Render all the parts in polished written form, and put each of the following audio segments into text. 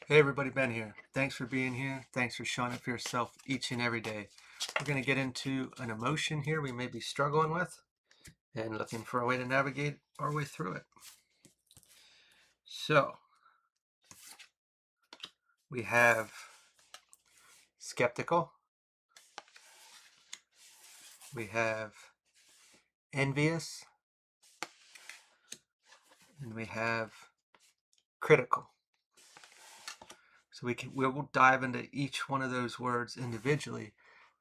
Hey everybody, Ben here. Thanks for being here. Thanks for showing up for yourself each and every day. We're going to get into an emotion here we may be struggling with and looking for a way to navigate our way through it. So, we have skeptical, we have envious, and we have critical. So we'll dive into each one of those words individually,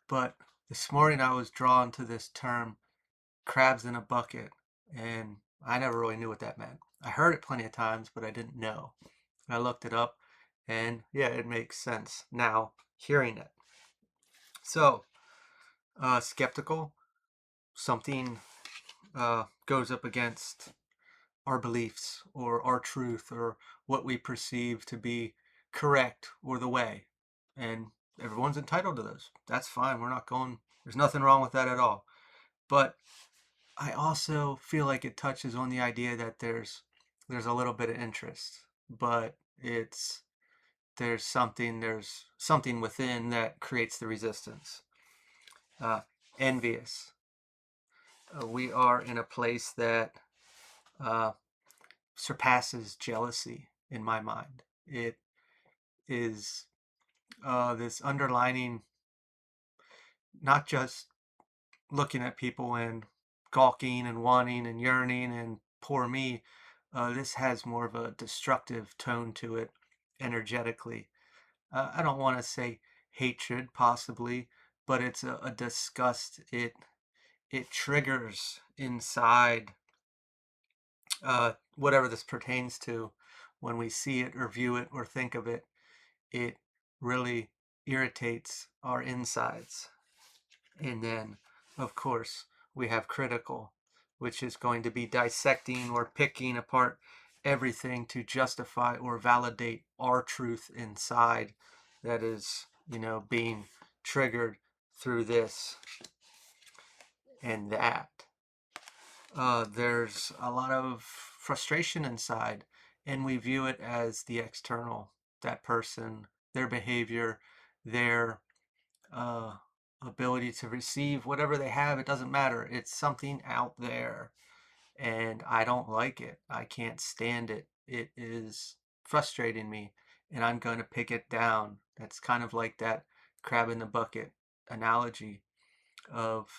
but this morning I was drawn to this term crabs in a bucket, and I never really knew what that meant. I heard it plenty of times, but I didn't know. I looked it up, and yeah, it makes sense now hearing it. So, skeptical, something goes up against our beliefs or our truth or what we perceive to be correct or the way. And everyone's entitled to those. That's fine. There's nothing wrong with that at all. But I also feel like it touches on the idea that there's a little bit of interest, but there's something within that creates the resistance. Uh, Envious. We are in a place that uh, surpasses jealousy in my mind. It is this underlining, not just looking at people and gawking and wanting and yearning and poor me. This has more of a destructive tone to it energetically. I don't want to say hatred, possibly, but it's a disgust. It triggers inside whatever this pertains to. When we see it or view it or think of it, it really irritates our insides. And then, of course, we have critical, which is going to be dissecting or picking apart everything to justify or validate our truth inside that is, being triggered through this and that. There's a lot of frustration inside, and we view it as the external, that person, their behavior, their uh, ability to receive whatever they have. It doesn't matter. It's something out there, and I don't like it. I can't stand it. It is frustrating me, and I'm going to pick it down. That's kind of like that crab in the bucket analogy of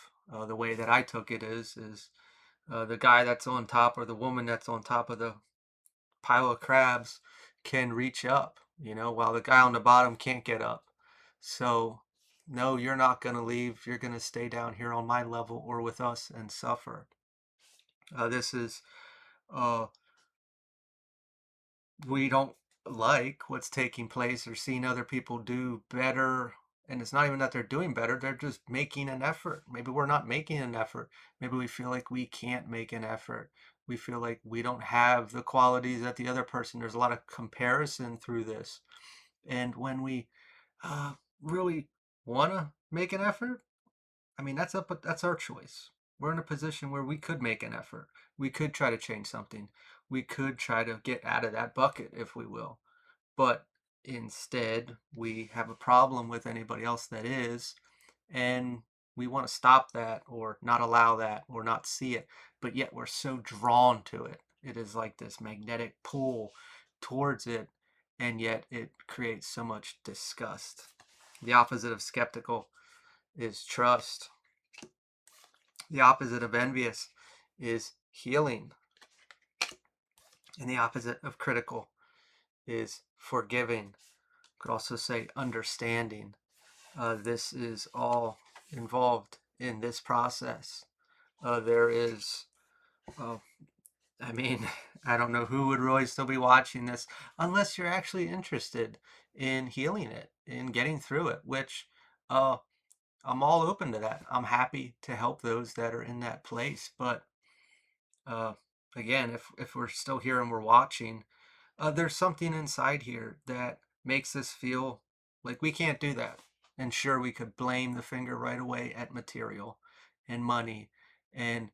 the way that I took it is the guy that's on top or the woman that's on top of the pile of crabs can reach up, while the guy on the bottom can't get up. So, no, you're not going to leave. You're going to stay down here on my level or with us and suffer. This is, uh, we don't like what's taking place or seeing other people do better. And it's not even that they're doing better, they're just making an effort. Maybe we're not making an effort. Maybe we feel like we can't make an effort. We feel like we don't have the qualities that the other person. There's a lot of comparison through this. And when we really want to make an effort, I mean, that's our choice. We're in a position where we could make an effort. We could try to change something. We could try to get out of that bucket, if we will. But instead, we have a problem with anybody else that is, and we want to stop that or not allow that or not see it. But yet we're so drawn to it. It is like this magnetic pull towards it, and yet it creates so much disgust. The opposite of skeptical is trust. The opposite of envious is healing. And the opposite of critical is forgiving. Could also say understanding. This is all involved in this process. There is, uh, I mean, I don't know who would really still be watching this unless you're actually interested in healing it, in getting through it, which uh, I'm all open to that. I'm happy to help those that are in that place. But uh, again, if we're still here and we're watching, there's something inside here that makes us feel like we can't do that. And sure, we could blame the finger right away at material and money and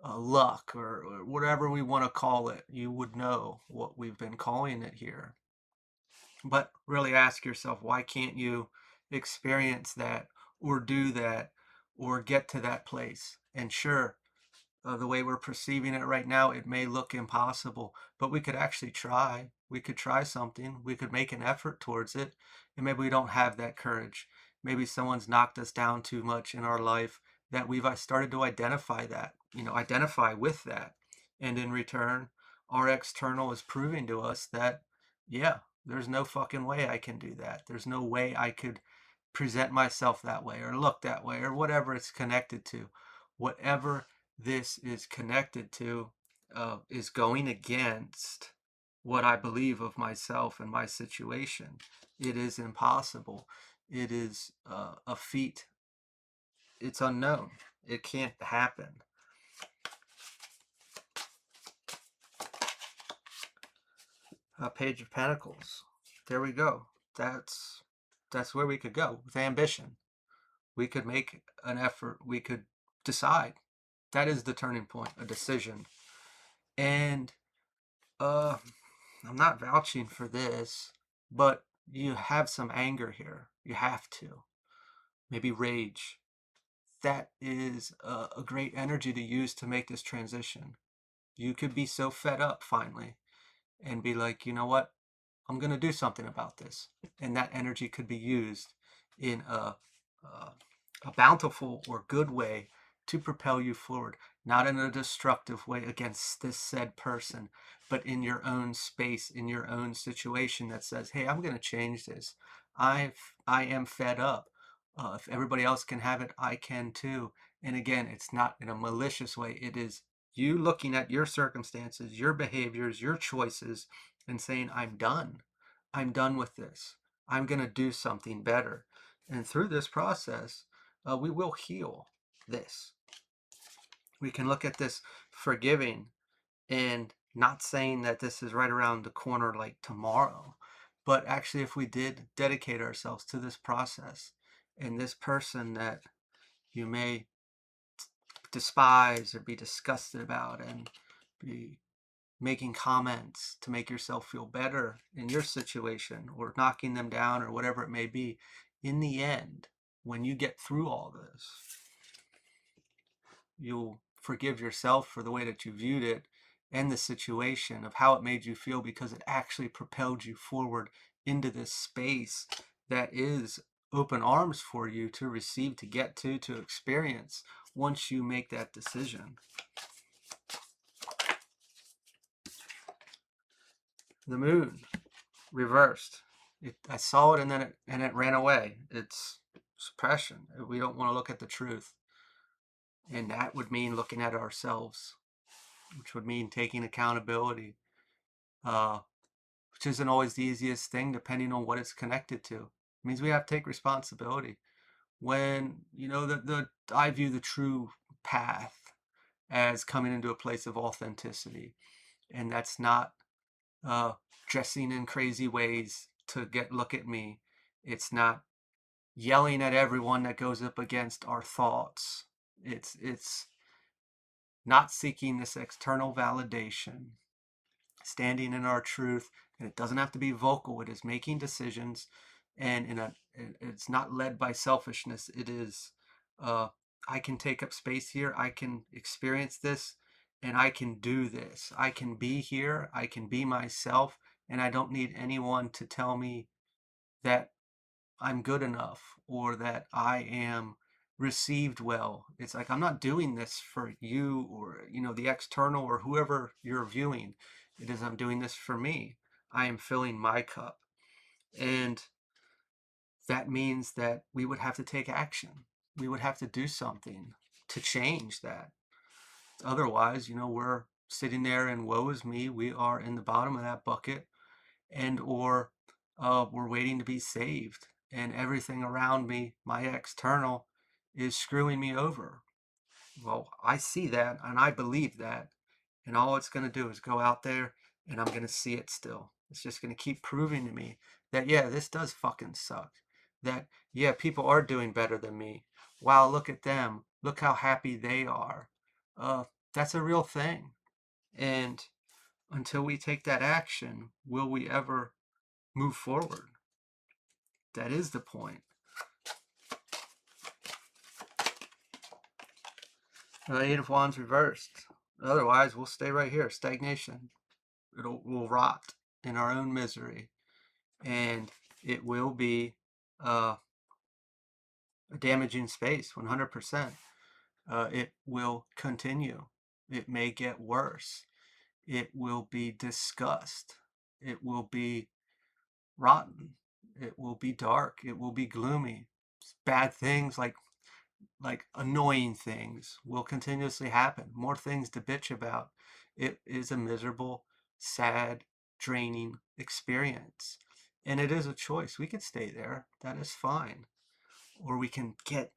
luck or whatever we want to call it. You would know what we've been calling it here. But really ask yourself, why can't you experience that or do that or get to that place? And sure, the way we're perceiving it right now, it may look impossible, but we could actually try. We could try something. We could make an effort towards it. And maybe we don't have that courage. Maybe someone's knocked us down too much in our life that we've started to identify that, identify with that. And in return, our external is proving to us that, yeah, there's no fucking way I can do that. There's no way I could present myself that way or look that way or whatever it's connected to. Whatever this is connected to is going against what I believe of myself and my situation. It is impossible. It is a feat. It's unknown. It can't happen. Page of Pentacles. There we go. That's where we could go with ambition. We could make an effort. We could decide. That is the turning point, a decision. And uh, I'm not vouching for this, but you have some anger here. You have to. Maybe rage. That is a great energy to use to make this transition. You could be so fed up finally and be like, you know what? I'm going to do something about this. And that energy could be used in a bountiful or good way to propel you forward, not in a destructive way against this said person, but in your own space, in your own situation that says, hey, I'm going to change this. I am fed up. If everybody else can have it, I can too. And again, it's not in a malicious way. It is you looking at your circumstances, your behaviors, your choices, and saying, I'm done. I'm done with this. I'm going to do something better. And through this process, we will heal this. We can look at this forgiving and not saying that this is right around the corner like tomorrow, but actually, if we did dedicate ourselves to this process and this person that you may despise or be disgusted about and be making comments to make yourself feel better in your situation or knocking them down or whatever it may be, in the end, when you get through all this, you'll forgive yourself for the way that you viewed it and the situation of how it made you feel, because it actually propelled you forward into this space that is open arms for you to receive, to get to experience once you make that decision. The moon reversed. I saw it and then it ran away. It's suppression. We don't want to look at the truth. And that would mean looking at ourselves, which would mean taking accountability, uh, which isn't always the easiest thing depending on what it's connected to. It means we have to take responsibility. When, I view the true path as coming into a place of authenticity. And that's not dressing in crazy ways to look at me. It's not yelling at everyone that goes up against our thoughts. It's not seeking this external validation, standing in our truth, and it doesn't have to be vocal. It is making decisions, and it's not led by selfishness. It is I can take up space here. I can experience this, and I can do this. I can be here. I can be myself, and I don't need anyone to tell me that I'm good enough or that I am received well. It's like I'm not doing this for you or the external or whoever you're viewing. It is I'm doing this for me. I am filling my cup. And that means that we would have to take action. We would have to do something to change that. Otherwise, we're sitting there and woe is me. We are in the bottom of that bucket, and or we're waiting to be saved, and everything around me, my external, is screwing me over. Well, I see that and I believe that, and all it's going to do is go out there and I'm going to see it still. It's just going to keep proving to me that, yeah, this does fucking suck. That, yeah, people are doing better than me. Wow, look at them. Look how happy they are. Uh, that's a real thing. And until we take that action, will we ever move forward. That is the point. Eight of Wands reversed. Otherwise, we'll stay right here. Stagnation. We'll rot in our own misery. And it will be a damaging space, 100%. It will continue. It may get worse. It will be discussed. It will be rotten. It will be dark. It will be gloomy. Bad things like annoying things will continuously happen. More things to bitch about. It is a miserable, sad, draining experience. And it is a choice. We can stay there. That is fine. Or we can get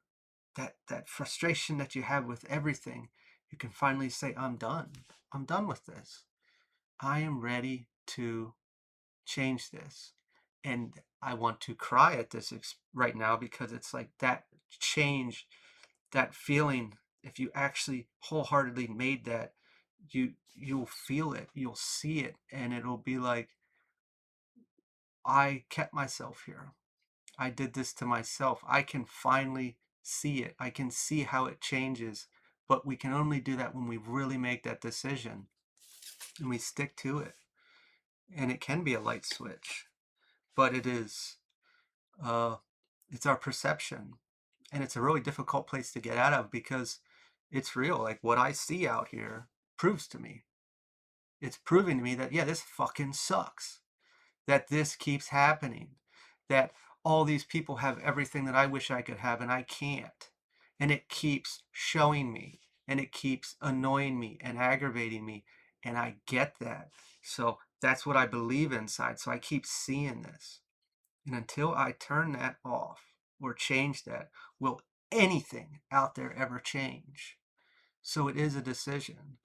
that frustration that you have with everything. You can finally say, I'm done. I'm done with this. I am ready to change this. And I want to cry at this right now because it's like that change, that feeling, if you actually wholeheartedly made that, you'll feel it, you'll see it, and it'll be like, I kept myself here. I did this to myself. I can finally see it. I can see how it changes. But we can only do that when we really make that decision and we stick to it. And it can be a light switch, but it's our perception. And it's a really difficult place to get out of because it's real. Like what I see out here proves to me. It's proving to me that, yeah, this fucking sucks. That this keeps happening. That all these people have everything that I wish I could have and I can't. And it keeps showing me and it keeps annoying me and aggravating me. And I get that. So that's what I believe inside. So I keep seeing this. And until I turn that off or change that, will anything out there ever change? So it is a decision,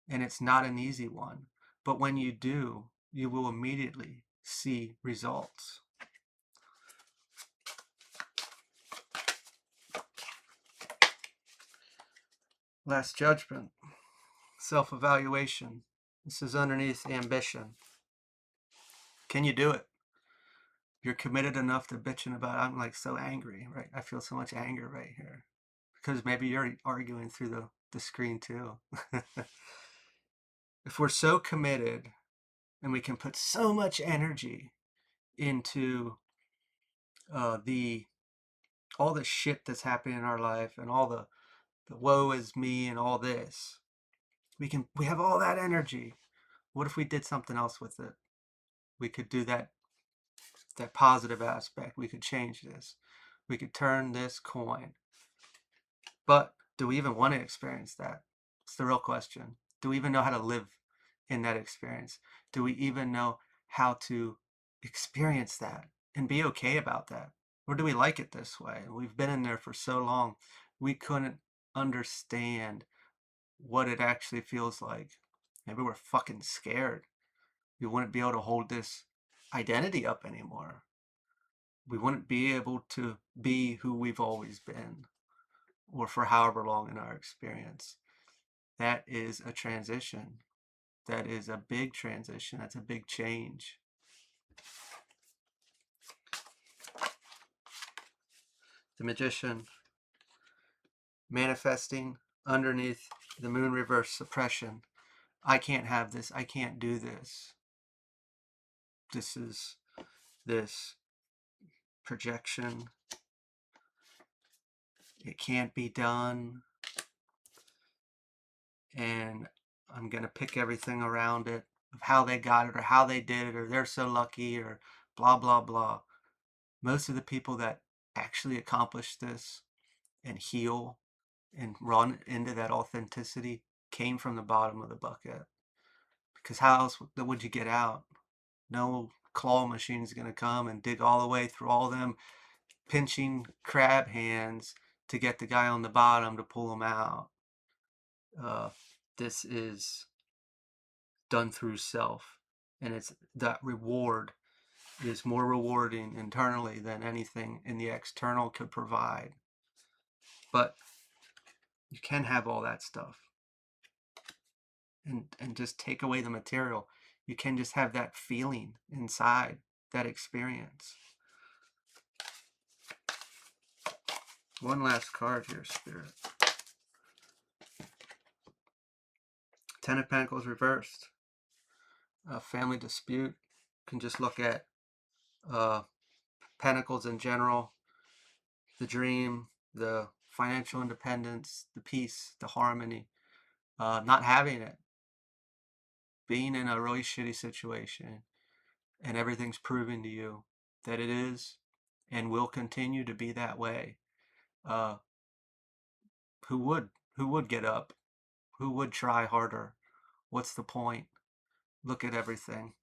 and it's not an easy one. But when you do, you will immediately see results. Last judgment, self-evaluation. This is underneath ambition. Can you do it? You're committed enough to bitching about, I'm like so angry, right? I feel so much anger right here. Because maybe you're arguing through the screen too. If we're so committed and we can put so much energy into the all the shit that's happening in our life and all the woe is me and all this, we have all that energy. What if we did something else with it? We could do that positive aspect. We could change this. We could turn this coin. But do we even want to experience that? It's the real question. Do we even know how to live in that experience? Do we even know how to experience that and be okay about that? Or do we like it this way? We've been in there for so long, we couldn't understand what it actually feels like. Maybe we're fucking scared. We wouldn't be able to hold this identity up anymore. We wouldn't be able to be who we've always been or for however long in our experience. That is a transition. That is a big transition. That's a big change. The Magician, manifesting underneath the moon reverse suppression. I can't have this. I can't do this. This is this projection. It can't be done. And I'm going to pick everything around it of how they got it or how they did it or they're so lucky or blah, blah, blah. Most of the people that actually accomplish this and heal and run into that authenticity came from the bottom of the bucket. Because how else would you get out? No claw machine is going to come and dig all the way through all them pinching crab hands to get the guy on the bottom to pull him out. This is done through self, and it's that reward is more rewarding internally than anything in the external could provide. But you can have all that stuff and just take away the material. You can just have that feeling inside that experience. One last card here, Spirit. Ten of Pentacles reversed. A family dispute. Can just look at Pentacles in general, the dream, the financial independence, the peace, the harmony, not having it, being in a really shitty situation, and everything's proving to you that it is and will continue to be that way. Uh, who would get up? Who would try harder? What's the point? Look at everything.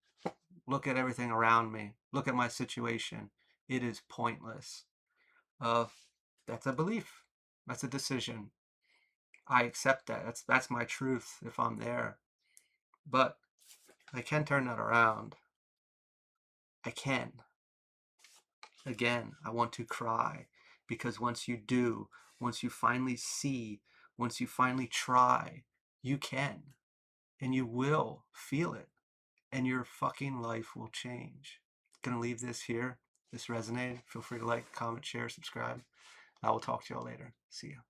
Look at everything around me. Look at my situation. It is pointless. Uh, that's a belief. That's a decision. I accept that. That's my truth if I'm there. But I can turn that around. I can. Again, I want to cry, because once you do, once you finally see, once you finally try, you can, and you will feel it, and your fucking life will change. Gonna leave this here. This resonated. Feel free to like, comment, share, subscribe. I will talk to y'all later. See ya.